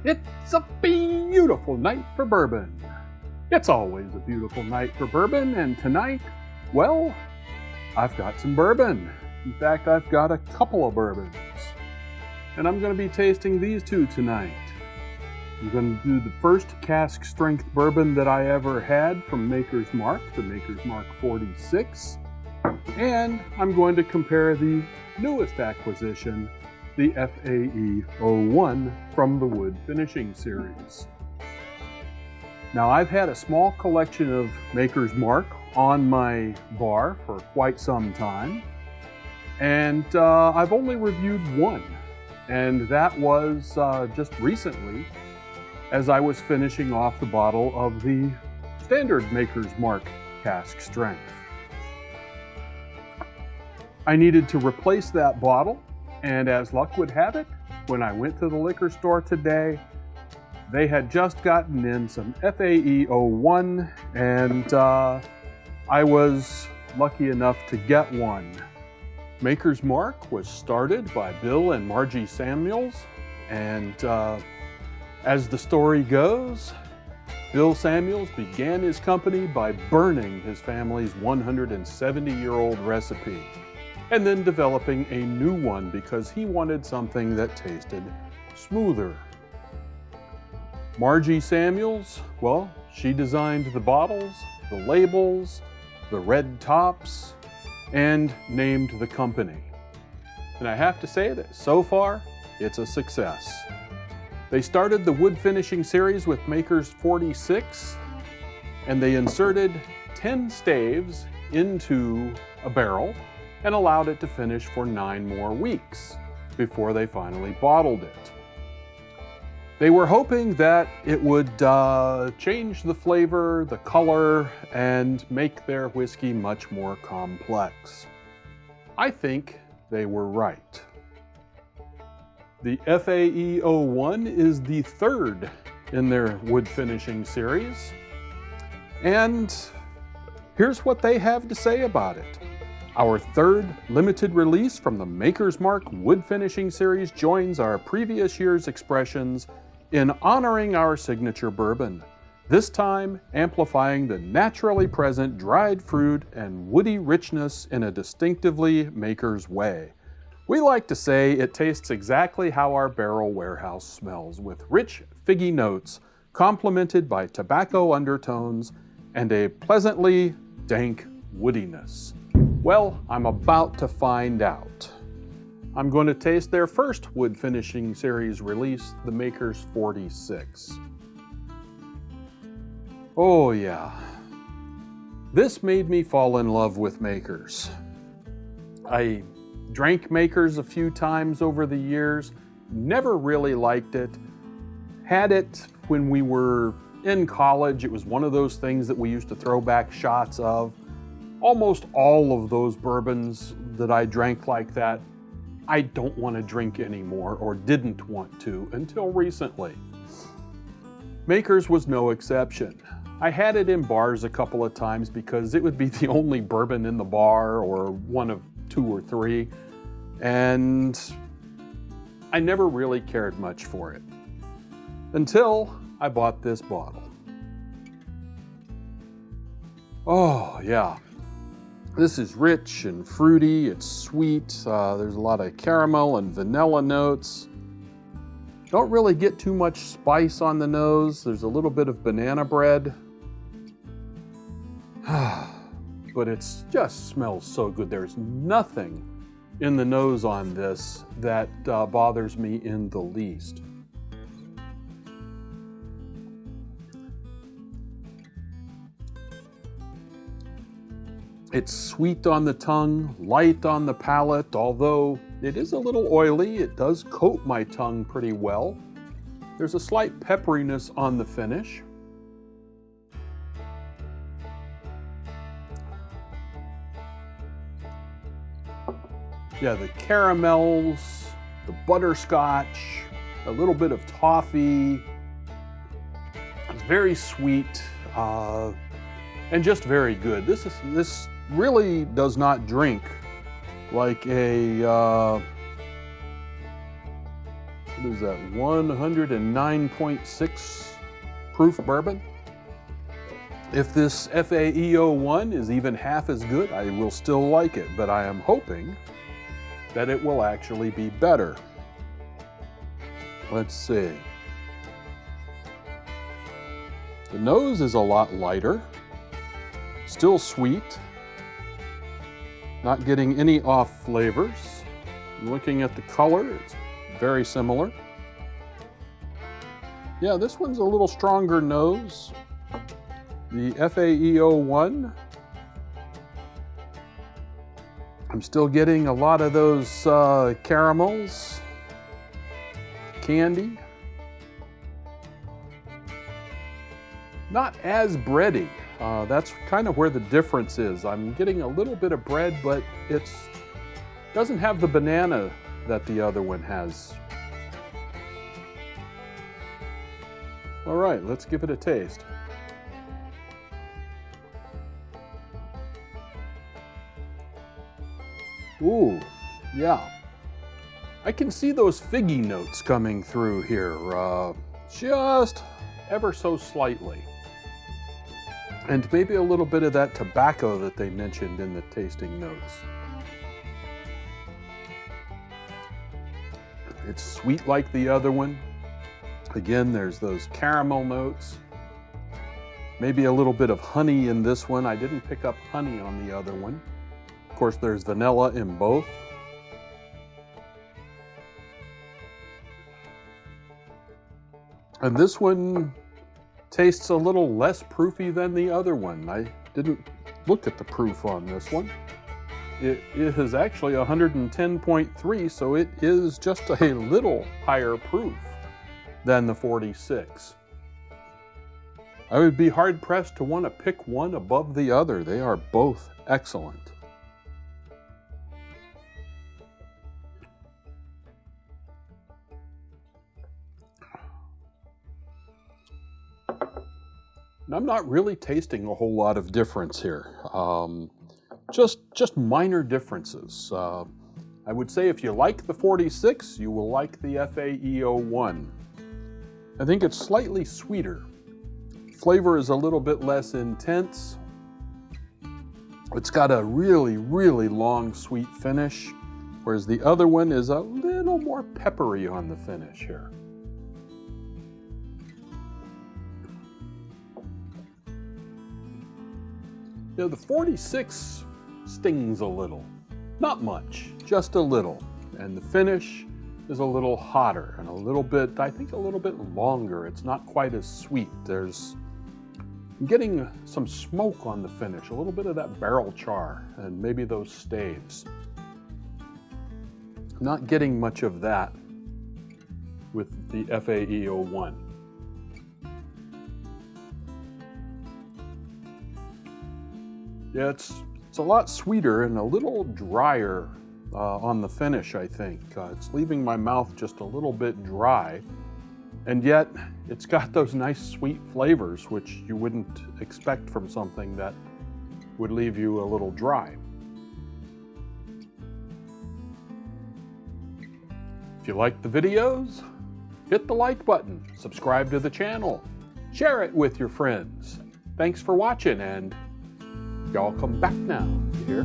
It's a beautiful night for bourbon. It's always a beautiful night for bourbon, and tonight, well, I've got some bourbon. In fact, I've got a couple of bourbons. And I'm going to be tasting these two tonight. I'm going to do the first cask strength bourbon that I ever had from Maker's Mark, the Maker's Mark 46. And I'm going to compare the newest acquisition, the FAE 01 from the Wood Finishing series. Now, I've had a small collection of Maker's Mark on my bar for quite some time, and I've only reviewed one, and that was just recently as I was finishing off the bottle of the standard Maker's Mark Cask Strength. I needed to replace that bottle, and as luck would have it, when I went to the liquor store today, they had just gotten in some FAE 01, and I was lucky enough to get one. Maker's Mark was started by Bill and Margie Samuels, and as the story goes, Bill Samuels began his company by burning his family's 170-year-old recipe, and then developing a new one because he wanted something that tasted smoother. Margie Samuels, well, she designed the bottles, the labels, the red tops, and named the company. And I have to say that so far, it's a success. They started the wood finishing series with Maker's 46, and they inserted 10 staves into a barrel and allowed it to finish for 9 more weeks before they finally bottled it. They were hoping that it would change the flavor, the color, and make their whiskey much more complex. I think they were right. The FAE 01 is the third in their wood finishing series, and here's what they have to say about it. Our third limited release from the Maker's Mark Wood Finishing series joins our previous year's expressions in honoring our signature bourbon, this time amplifying the naturally present dried fruit and woody richness in a distinctively Maker's way. We like to say it tastes exactly how our barrel warehouse smells, with rich, figgy notes complemented by tobacco undertones and a pleasantly dank woodiness. Well, I'm about to find out. I'm going to taste their first wood finishing series release, the Maker's 46. Oh yeah. This made me fall in love with Maker's. I drank Maker's a few times over the years, never really liked it. Had it when we were in college. It was one of those things that we used to throw back shots of. Almost all of those bourbons that I drank like that, I don't want to drink anymore, or didn't want to until recently. Maker's was no exception. I had it in bars a couple of times because it would be the only bourbon in the bar, or one of 2 or 3, and I never really cared much for it until I bought this bottle. Oh yeah. This is rich and fruity, it's sweet, there's a lot of caramel and vanilla notes. Don't really get too much spice on the nose, there's a little bit of banana bread. But it just smells so good. There's nothing in the nose on this that bothers me in the least. It's sweet on the tongue, light on the palate, although it is a little oily. It does coat my tongue pretty well. There's a slight pepperiness on the finish. Yeah, the caramels, the butterscotch, a little bit of toffee. It's very sweet and just very good. This really does not drink like a what is that, 109.6 proof bourbon. If this FAE01 is even half as good, I will still like it, but I am hoping that it will actually be better. Let's see. The nose is a lot lighter, still sweet, not getting any off flavors. Looking at the color, it's very similar. Yeah, this one's a little stronger nose. The FAE01, I'm still getting a lot of those caramels, candy. Not as bready. That's kind of where the difference is. I'm getting a little bit of bread, but it doesn't have the banana that the other one has. All right, let's give it a taste. Ooh, yeah. I can see those figgy notes coming through here, just ever so slightly. And maybe a little bit of that tobacco that they mentioned in the tasting notes. It's sweet like the other one. Again, there's those caramel notes. Maybe a little bit of honey in this one. I didn't pick up honey on the other one. Of course, there's vanilla in both. And this one tastes a little less proofy than the other one. I didn't look at the proof on this one. It is actually 110.3, so it is just a little higher proof than the 46. I would be hard-pressed to want to pick one above the other. They are both excellent. I'm not really tasting a whole lot of difference here. Just minor differences. I would say if you like the 46, you will like the FAE01. I think it's slightly sweeter. Flavor is a little bit less intense. It's got a really, really long sweet finish, whereas the other one is a little more peppery on the finish here. You know, the 46 stings a little. Not much, just a little. And the finish is a little hotter and a little bit, I think a little bit longer. It's not quite as sweet. I'm getting some smoke on the finish, a little bit of that barrel char and maybe those staves. Not getting much of that with the FAE01. Yeah, it's a lot sweeter and a little drier on the finish, I think. It's leaving my mouth just a little bit dry, and yet it's got those nice sweet flavors which you wouldn't expect from something that would leave you a little dry. If you like the videos, hit the like button, subscribe to the channel, share it with your friends. Thanks for watching, and y'all come back now, you hear?